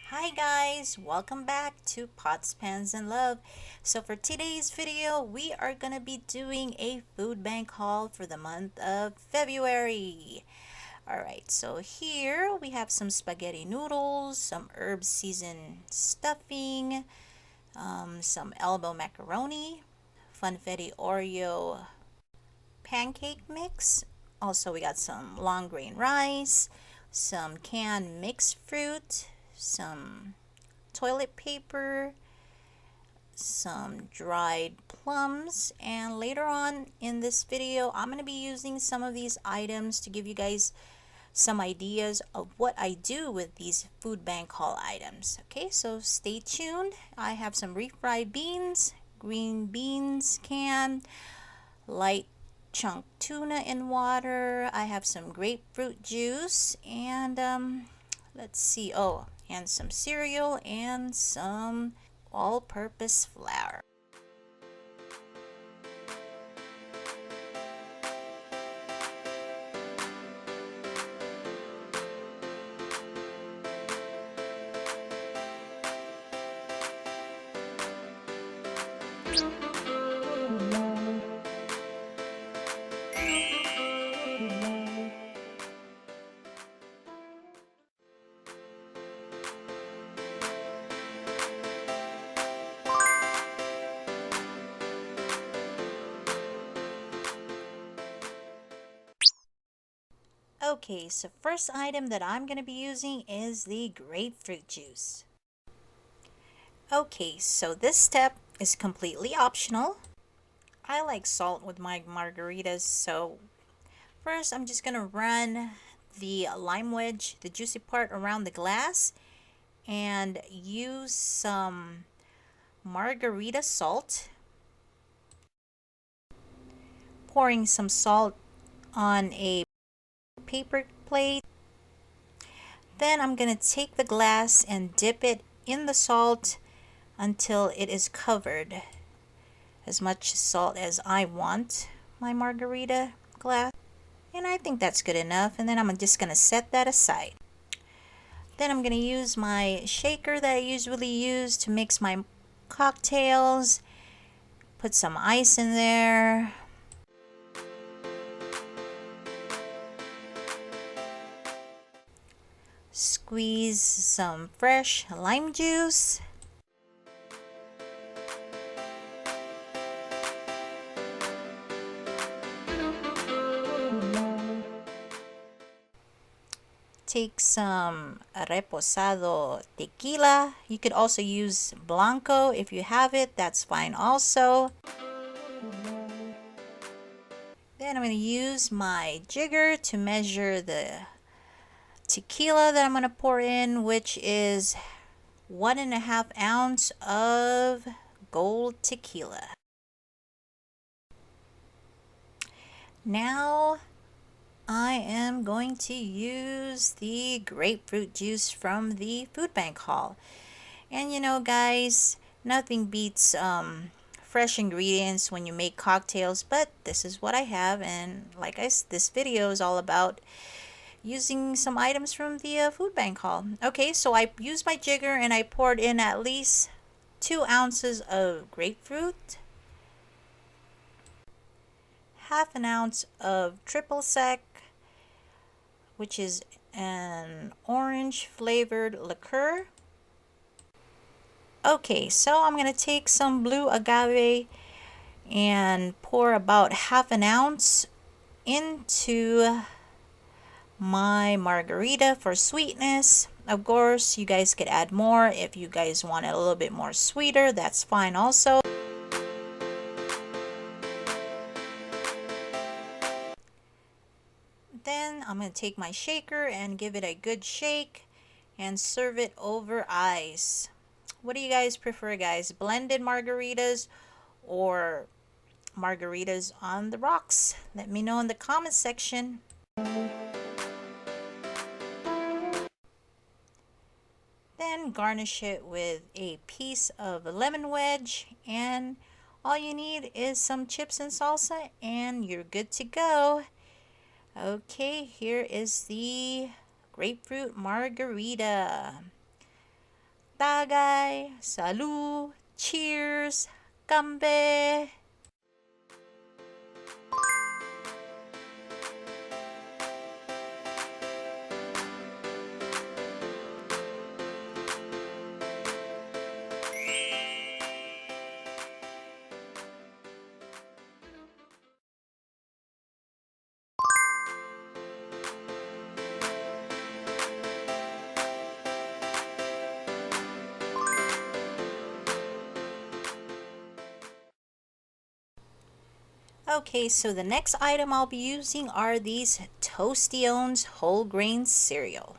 Hi guys, welcome back to Pots, Pans, and Love. So for today's video, we are going to be doing a food bank haul for the month of February. Alright, so here we have some spaghetti noodles, some herb seasoned stuffing, some elbow macaroni, Funfetti Oreo pancake mix. Also, we got some long grain rice, some canned mixed fruit, some toilet paper, some dried plums, and later on in this video I'm going to be using some of these items to give you guys some ideas of what I do with these food bank haul items. Okay, so stay tuned. I have some refried beans, green beans can, light chunk tuna in water. I have some grapefruit juice and let's see, and some cereal and some all-purpose flour. Okay, so first item that I'm going to be using is the grapefruit juice. Okay, so this step is completely optional. I like salt with my margaritas, so first I'm just going to run the lime wedge, the juicy part, around the glass and use some margarita salt. Pouring some salt on a paper plate. Then I'm going to take the glass and dip it in the salt until it is covered. As much salt as I want my margarita glass. And I think that's good enough. And then I'm just going to set that aside. Then I'm going to use my shaker that I usually use to mix my cocktails. Put some ice in there. Squeeze some fresh lime juice. Take some reposado tequila. You could also use blanco if you have it. That's fine also. Then I'm going to use my jigger to measure the tequila that I'm going to pour in, which is 1.5 ounce of gold tequila. Now I am going to use the grapefruit juice from the food bank haul. And you know guys, nothing beats fresh ingredients when you make cocktails, but this is what I have, and like I said, this video is all about using some items from the food bank haul. Okay, so I used my jigger and I poured in at least 2 ounces of grapefruit, half an ounce of triple sec, which is an orange flavored liqueur. Okay, so I'm going to take some blue agave and pour about half an ounce into my margarita for sweetness. Of course, you guys could add more if you guys want it a little bit more sweeter. That's fine also. Then I'm going to take my shaker and give it a good shake and serve it over ice. What do you guys prefer, guys? Blended margaritas or margaritas on the rocks? Let me know in the comment section. Then garnish it with a piece of lemon wedge, and all you need is some chips and salsa and you're good to go. Okay, here is the grapefruit margarita. Tagay, salut, cheers, kambe. Okay, so the next item I'll be using are these Toastion's whole grain cereal.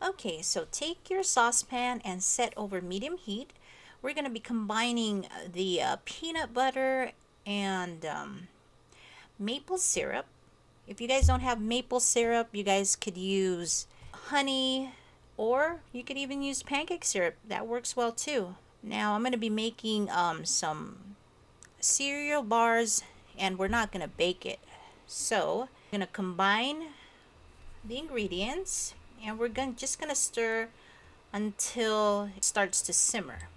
Okay, so take your saucepan and set over medium heat. We're going to be combining the peanut butter and maple syrup. If you guys don't have maple syrup, you guys could use honey, or you could even use pancake syrup. That works well too. Now I'm going to be making some cereal bars, and we're not going to bake it. So I'm going to combine the ingredients, and we're just going to stir until it starts to simmer.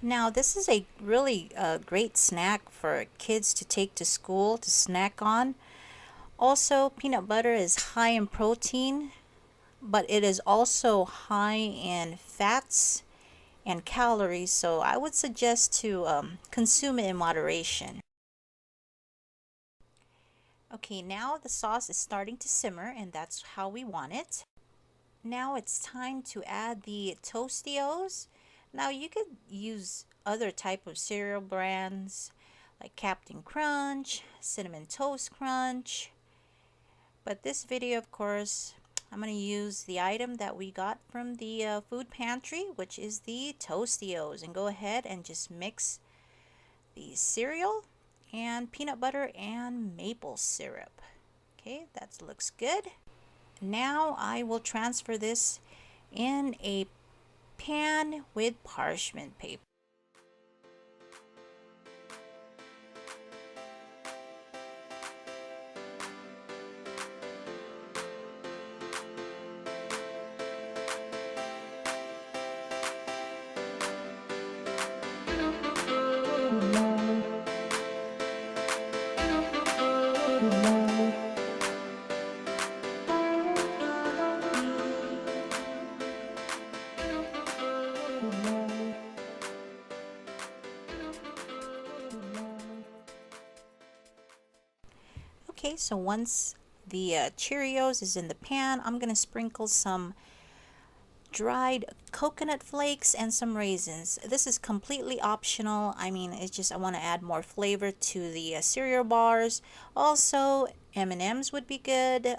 Now this is a really great snack for kids to take to school to snack on. Also, peanut butter is high in protein, but it is also high in fats and calories, so I would suggest to consume it in moderation. Okay, now the sauce is starting to simmer, and that's how we want it. Now it's time to add the Tostios. Now you could use other type of cereal brands like Captain Crunch, Cinnamon Toast Crunch, but this video, of course, I'm going to use the item that we got from the food pantry, which is the Tostios, and go ahead and just mix the cereal and peanut butter and maple syrup. Okay, that looks good. Now I will transfer this in a pan with parchment paper. Okay, so once the Cheerios is in the pan, I'm going to sprinkle some dried coconut flakes and some raisins. This is completely optional. I mean, it's just I want to add more flavor to the cereal bars. Also, M&Ms would be good.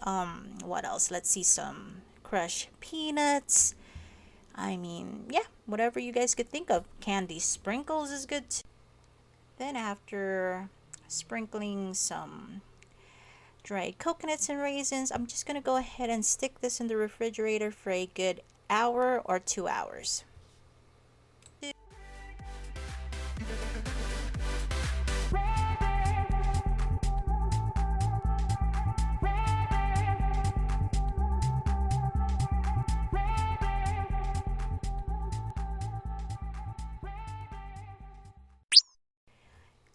What else? Let's see, some crushed peanuts. I mean, yeah, whatever you guys could think of. Candy sprinkles is good too. Then after sprinkling some dried coconuts and raisins, I'm just going to go ahead and stick this in the refrigerator for a good hour or 2 hours.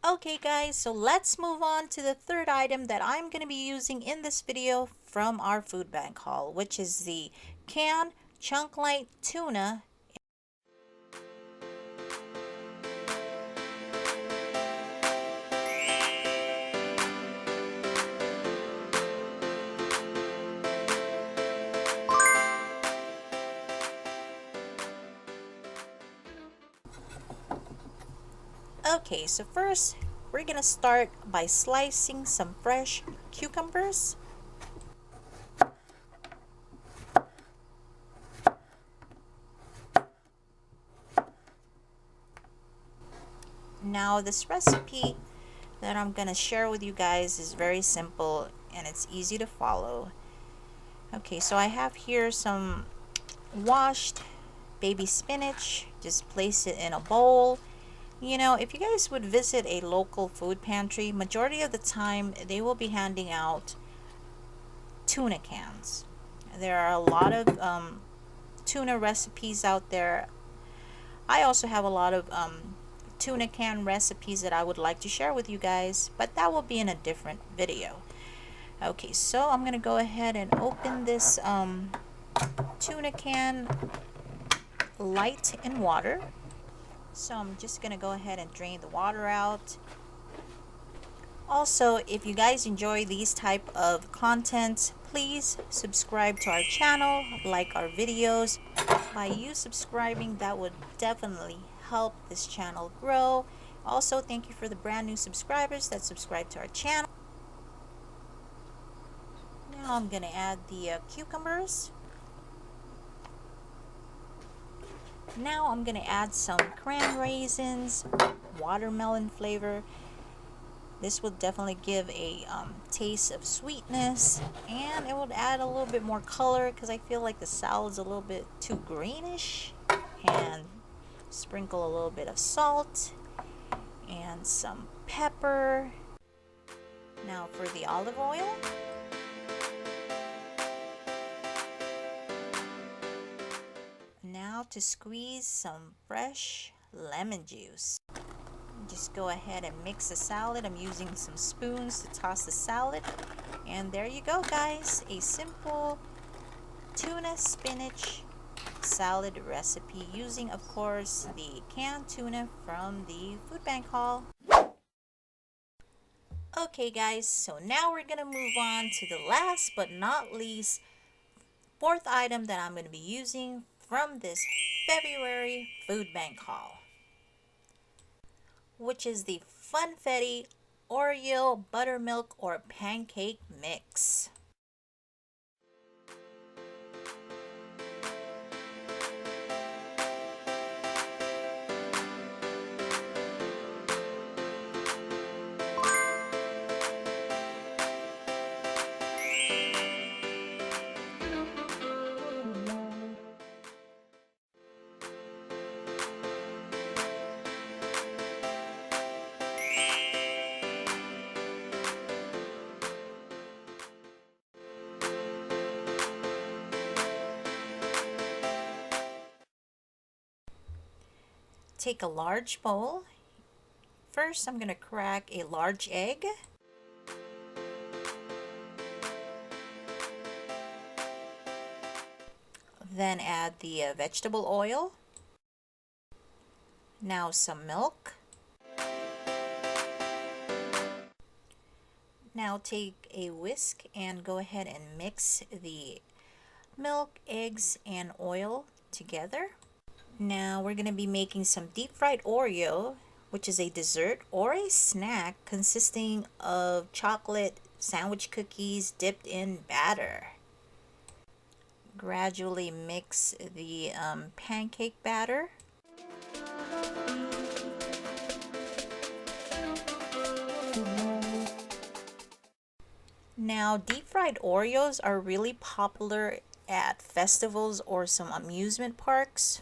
Okay guys, so let's move on to the third item that I'm going to be using in this video from our food bank haul, which is the canned chunk light tuna. Okay, so first we're gonna start by slicing some fresh cucumbers. Now this recipe that I'm gonna share with you guys is very simple and it's easy to follow. Okay, so I have here some washed baby spinach. Just place it in a bowl. You know, if you guys would visit a local food pantry, majority of the time they will be handing out tuna cans. There are a lot of tuna recipes out there. I also have a lot of tuna can recipes that I would like to share with you guys, but that will be in a different video. Okay, so I'm gonna go ahead and open this tuna can light in water. So I'm just gonna go ahead and drain the water out. Also, if you guys enjoy these type of contents, please subscribe to our channel, like our videos. By you subscribing, that would definitely help this channel grow. Also, thank you for the brand new subscribers that subscribe to our channel. Now I'm gonna add the cucumbers. Now I'm gonna add some cran raisins, watermelon flavor. This will definitely give a taste of sweetness, and it will add a little bit more color because I feel like the salad's a little bit too greenish. And sprinkle a little bit of salt and some pepper. Now for the olive oil. Now to squeeze some fresh lemon juice. Just go ahead and mix the salad. I'm using some spoons to toss the salad. And there you go, guys. A simple tuna spinach salad recipe using, of course, the canned tuna from the food bank haul. Okay, guys, so now we're going to move on to the last but not least fourth item that I'm going to be using from this February food bank haul, which is the Funfetti OREO buttermilk or pancake mix. Take a large bowl. First, I'm going to crack a large egg. Then add the vegetable oil. Now some milk. Now take a whisk and go ahead and mix the milk, eggs, and oil together. Now we're going to be making some deep fried Oreo, which is a dessert or a snack consisting of chocolate sandwich cookies dipped in batter. Gradually mix the pancake batter. Now, deep fried Oreos are really popular at festivals or some amusement parks.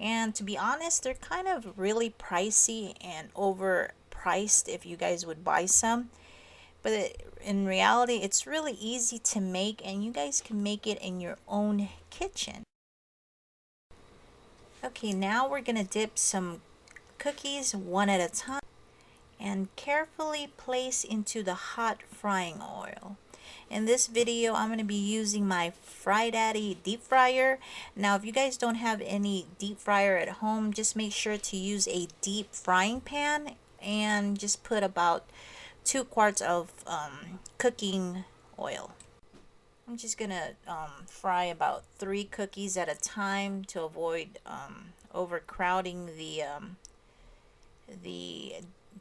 And to be honest, they're kind of really pricey and overpriced if you guys would buy some. But in reality, it's really easy to make, and you guys can make it in your own kitchen. Okay, now we're going to dip some cookies one at a time and carefully place into the hot frying oil. In this video, I'm going to be using my Fry Daddy deep fryer. Now, if you guys don't have any deep fryer at home, just make sure to use a deep frying pan and just put about 2 quarts of cooking oil. I'm just going to fry about 3 cookies at a time to avoid overcrowding the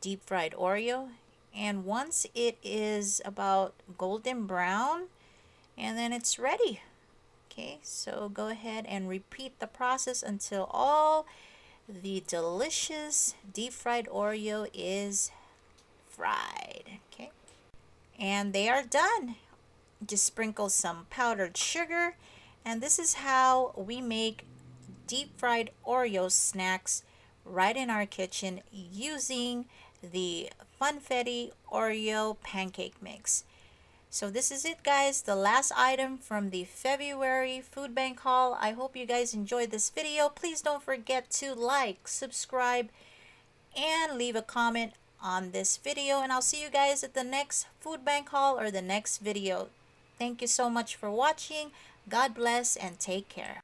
deep fried Oreo. And once it is about golden brown, and then it's ready. Okay, so go ahead and repeat the process until all the delicious deep fried Oreo is fried. Okay, and they are done. Just sprinkle some powdered sugar, and this is how we make deep fried Oreo snacks right in our kitchen using the Funfetti Oreo pancake mix. So this is it, guys, the last item from the February food bank haul. I hope you guys enjoyed this video. Please don't forget to like, subscribe, and leave a comment on this video, and I'll see you guys at the next food bank haul or the next video. Thank you so much for watching. God bless and take care.